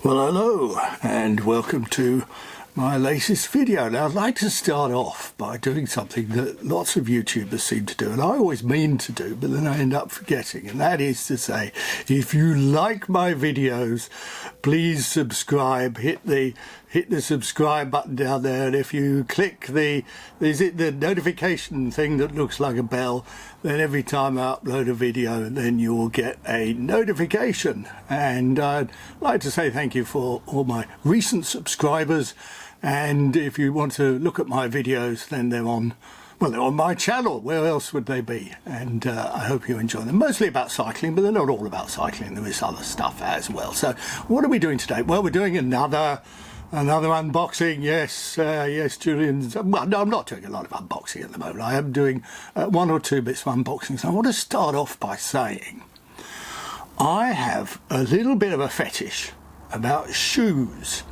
Well, hello and welcome to my latest video. Now, I'd like to start off by doing something that lots of YouTubers seem to do, and I always mean to do, but then I end up forgetting, and that is to say, if you like my videos, please subscribe, hit the subscribe button down there, and if you click the notification thing that looks like a bell, then every time I upload a video, then you will get a notification. And I'd like to say thank you for all my recent subscribers, and if you want to look at my videos, then they're on my channel. Where else would they be? And I hope you enjoy them. Mostly about cycling, but they're not all about cycling. There is other stuff as well. So what are we doing today? Well, we're doing another unboxing. Yes, Julian. Well, no, I'm not doing a lot of unboxing at the moment. I am doing one or two bits of unboxing. So I want to start off by saying I have a little bit of a fetish about shoes.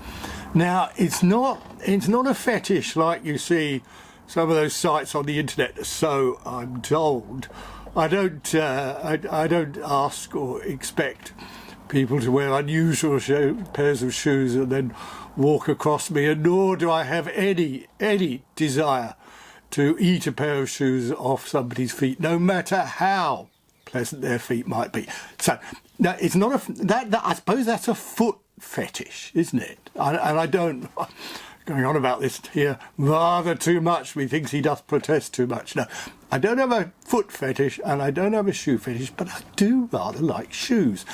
Now, it's not a fetish like you see some of those sites on the internet, so I'm told. I don't ask or expect people to wear unusual pairs of shoes and then walk across me, and nor do I have any desire to eat a pair of shoes off somebody's feet, no matter how pleasant their feet might be. So now, it's not I suppose that's a foot fetish, isn't it? And I don't going on about this here rather too much. He thinks he does protest too much. No, I don't have a foot fetish and I don't have a shoe fetish, but I do rather like shoes.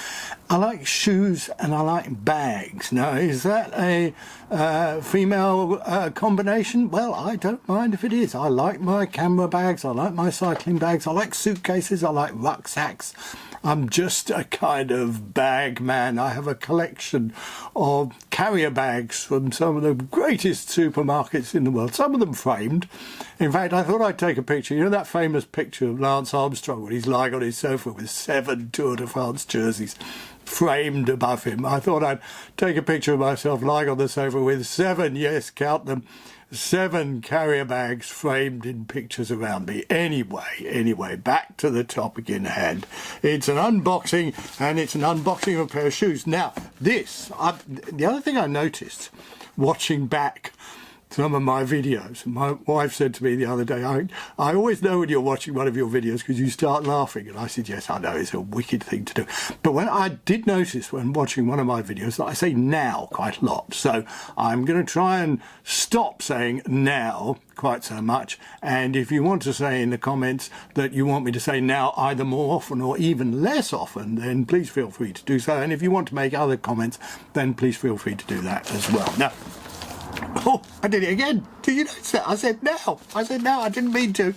I like shoes and I like bags. Now, is that a female combination? Well, I don't mind if it is. I like my camera bags, I like my cycling bags, I like suitcases, I like rucksacks. I'm just a kind of bag man. I have a collection of carrier bags from some of the greatest supermarkets in the world, some of them framed. In fact, I thought I'd take a picture. You know that famous picture of Lance Armstrong when he's lying on his sofa with 7 Tour de France jerseys framed above him? I thought I'd take a picture of myself lying on the sofa with 7, yes, count them, 7 carrier bags framed in pictures around me. Anyway, back to the topic in hand. It's an unboxing, and it's an unboxing of a pair of shoes. Now, the other thing I noticed watching back some of my videos, my wife said to me the other day, I always know when you're watching one of your videos because you start laughing. And I said, yes, I know, it's a wicked thing to do. But when I did notice when watching one of my videos that I say now quite a lot. So I'm going to try and stop saying now quite so much. And if you want to say in the comments that you want me to say now either more often or even less often, then please feel free to do so. And if you want to make other comments, then please feel free to do that as well. Now, oh, I did it again. Did you notice that? I said now. I didn't mean to.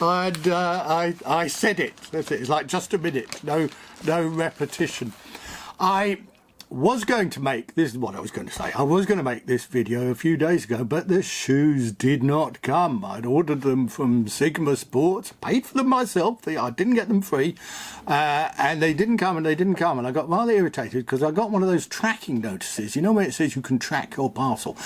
And I said it. That's it. It's like just a minute. No repetition. I was going to make, this is what I was going to say, I was going to make this video a few days ago, but the shoes did not come. I'd ordered them from Sigma Sports, paid for them myself, I didn't get them free, and they didn't come, and I got rather irritated because I got one of those tracking notices, you know, where it says you can track your parcel.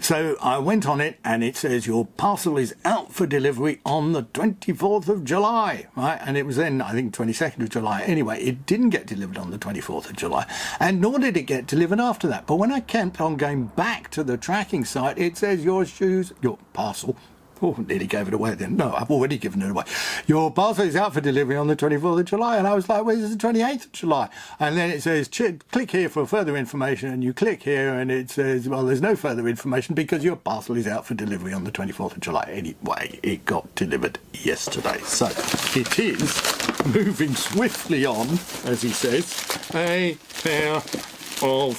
So I went on it and it says your parcel is out for delivery on the 24th of July, right? And it was then, I think, 22nd of July. Anyway, it didn't get delivered on the 24th of July, and nor did it get delivered after that. But when I kept on going back to the tracking site, it says your parcel, oh, nearly gave it away then. No, I've already given it away. Your parcel is out for delivery on the 24th of July. And I was like, well, this is the 28th of July. And then it says, click here for further information. And you click here and it says, well, there's no further information because your parcel is out for delivery on the 24th of July. Anyway, it got delivered yesterday. So it is moving swiftly on, as he says, a pair of...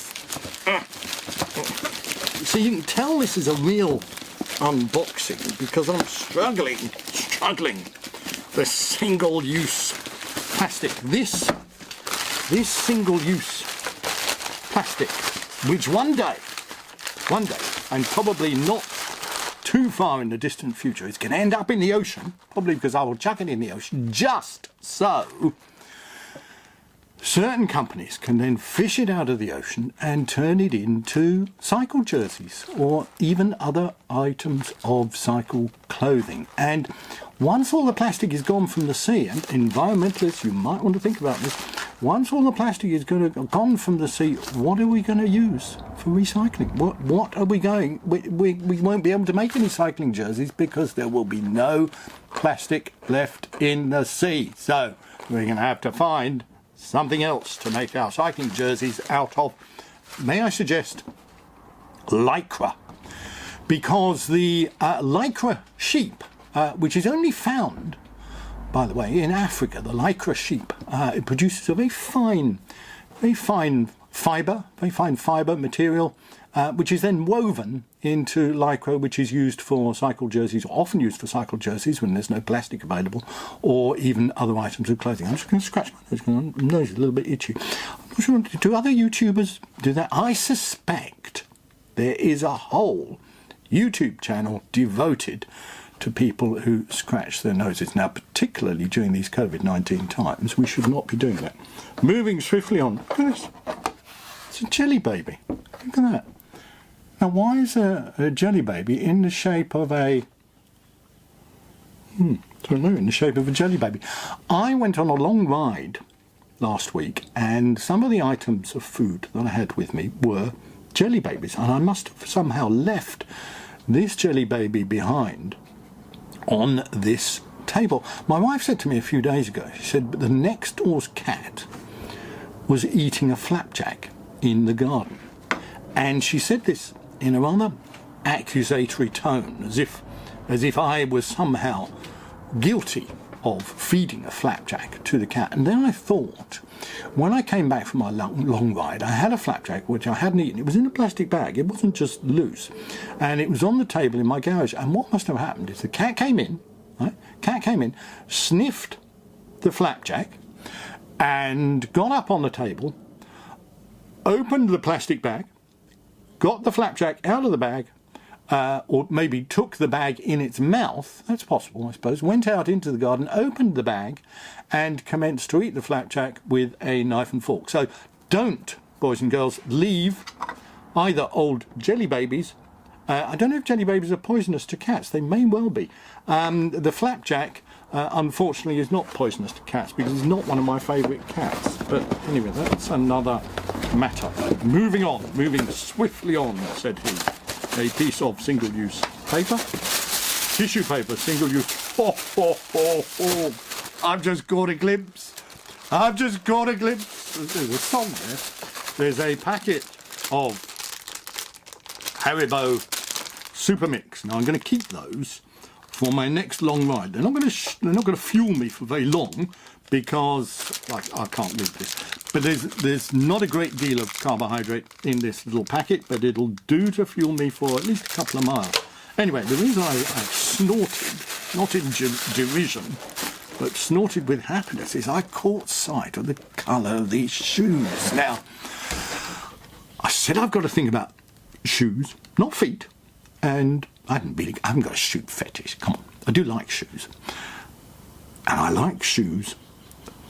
So you can tell this is a real unboxing because I'm struggling with single-use plastic. This single-use plastic, which one day, and probably not too far in the distant future, it's going to end up in the ocean, probably because I will chuck it in the ocean, just so certain companies can then fish it out of the ocean and turn it into cycle jerseys or even other items of cycle clothing. And once all the plastic is gone from the sea, and environmentalists, you might want to think about this, once all the plastic is going to gone from the sea, what are we going to use for recycling? What are we going? We won't be able to make any cycling jerseys because there will be no plastic left in the sea. So we're going to have to find something else to make our cycling jerseys out of. May I suggest lycra? Because the lycra sheep, which is only found, by the way, in Africa, the lycra sheep, it produces a very fine fibre material, which is then woven into lycra, which is used for cycle jerseys, or often used for cycle jerseys when there's no plastic available, or even other items of clothing. I'm just going to scratch my nose, because my nose is a little bit itchy. I'm not sure, do other YouTubers do that? I suspect there is a whole YouTube channel devoted to people who scratch their noses. Now, particularly during these COVID-19 times, we should not be doing that. Moving swiftly on. Look at this. It's a jelly baby. Look at that. Now, why is a jelly baby in the shape of a... I don't know, in the shape of a jelly baby. I went on a long ride last week, and some of the items of food that I had with me were jelly babies, and I must have somehow left this jelly baby behind on this table. My wife said to me a few days ago, she said, but the next door's cat was eating a flapjack in the garden. And she said this in a rather accusatory tone, as if I was somehow guilty of feeding a flapjack to the cat. And then I thought, when I came back from my long ride, I had a flapjack which I hadn't eaten. It was in a plastic bag, it wasn't just loose, and it was on the table in my garage. And what must have happened is the cat came in, right? Cat came in, sniffed the flapjack, and got up on the table, opened the plastic bag, got the flapjack out of the bag, or maybe took the bag in its mouth, that's possible I suppose, went out into the garden, opened the bag and commenced to eat the flapjack with a knife and fork. So don't, boys and girls, leave either old jelly babies, I don't know if jelly babies are poisonous to cats, they may well be. The flapjack unfortunately is not poisonous to cats because he's not one of my favourite cats. But anyway, that's another matter. Moving swiftly on, said he. A piece of single-use paper, tissue paper, single-use. I've just got a glimpse. There's a song there. There's a packet of Haribo Super Mix. Now I'm going to keep those for my next long ride. They're not going to fuel me for very long because I can't read this. But there's not a great deal of carbohydrate in this little packet, but it'll do to fuel me for at least a couple of miles. Anyway, the reason I snorted, not in derision, but snorted with happiness, is I caught sight of the colour of these shoes. Now, I said I've got to think about shoes, not feet, and I haven't got a shoe fetish. Come on, I do like shoes, and I like shoes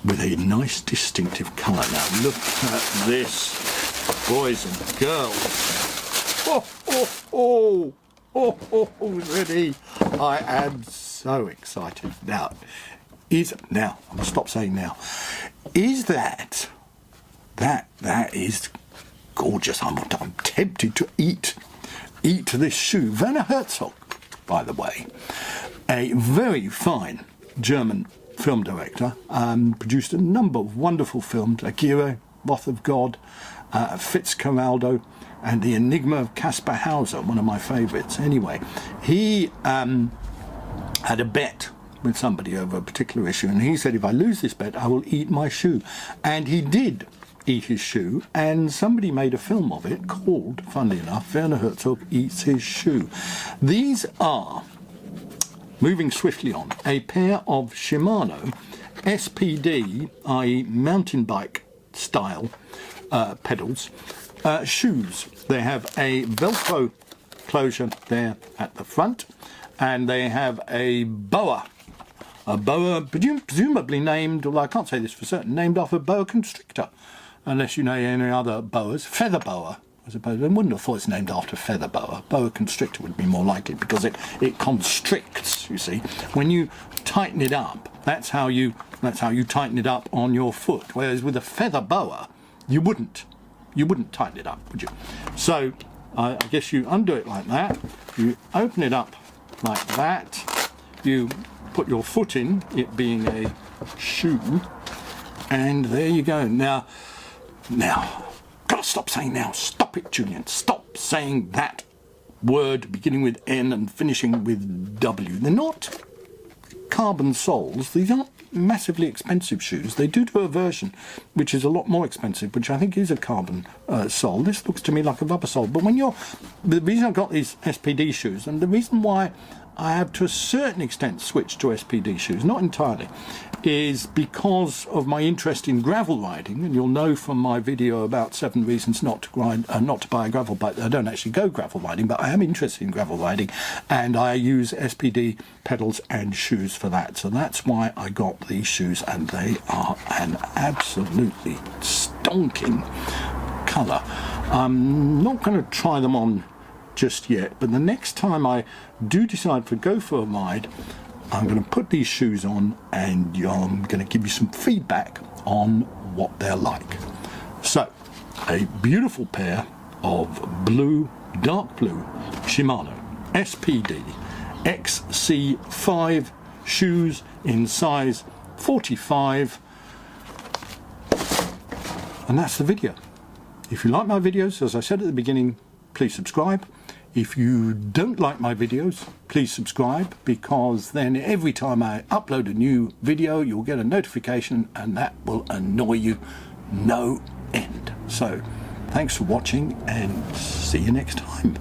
with a nice distinctive colour. Now look at this, boys and girls. Ready? I am so excited. Now, I'm gonna stop saying now. Is that is gorgeous. I'm tempted to eat this shoe. Werner Herzog, by the way, a very fine German film director, produced a number of wonderful films: Akira, Wrath of God, Fitzcarraldo, and The Enigma of Caspar Hauser, one of my favourites. Anyway, he had a bet with somebody over a particular issue, and he said, if I lose this bet, I will eat my shoe. And he did eat his shoe, and somebody made a film of it called, funnily enough, Werner Herzog Eats His Shoe. These are, moving swiftly on, a pair of Shimano SPD, i.e. mountain bike style pedals, shoes. They have a Velcro closure there at the front, and they have a boa presumably named, well, I can't say this for certain, named after boa constrictor, unless you know any other boas. Feather boa, I suppose. I wouldn't have thought it's named after feather boa. Boa constrictor would be more likely because it constricts, you see. When you tighten it up, that's how you tighten it up on your foot. Whereas with a feather boa, you wouldn't tighten it up, would you? So I guess you undo it like that, you open it up like that, you put your foot in, it being a shoe, and there you go. Now, gotta stop saying now. Stop it, Julian. Stop saying that word beginning with N and finishing with W. They're not carbon soles. These aren't massively expensive shoes. They do a version which is a lot more expensive, which I think is a carbon sole. This looks to me like a rubber sole. But the reason I got these SPD shoes, and the reason why I have to a certain extent switched to SPD shoes, not entirely, is because of my interest in gravel riding. And you'll know from my video about 7 reasons not to buy a gravel bike. I don't actually go gravel riding, but I am interested in gravel riding, and I use SPD pedals and shoes for that. So that's why I got these shoes, and they are an absolutely stonking colour. I'm not going to try them on just yet, but the next time I do decide to go for a ride, I'm going to put these shoes on and I'm going to give you some feedback on what they're like. So, a beautiful pair of dark blue Shimano SPD XC5 shoes in size 45, and that's the video. If you like my videos, as I said at the beginning, please subscribe. If you don't like my videos, please subscribe, because then every time I upload a new video, you'll get a notification, and that will annoy you no end. So, thanks for watching, and see you next time.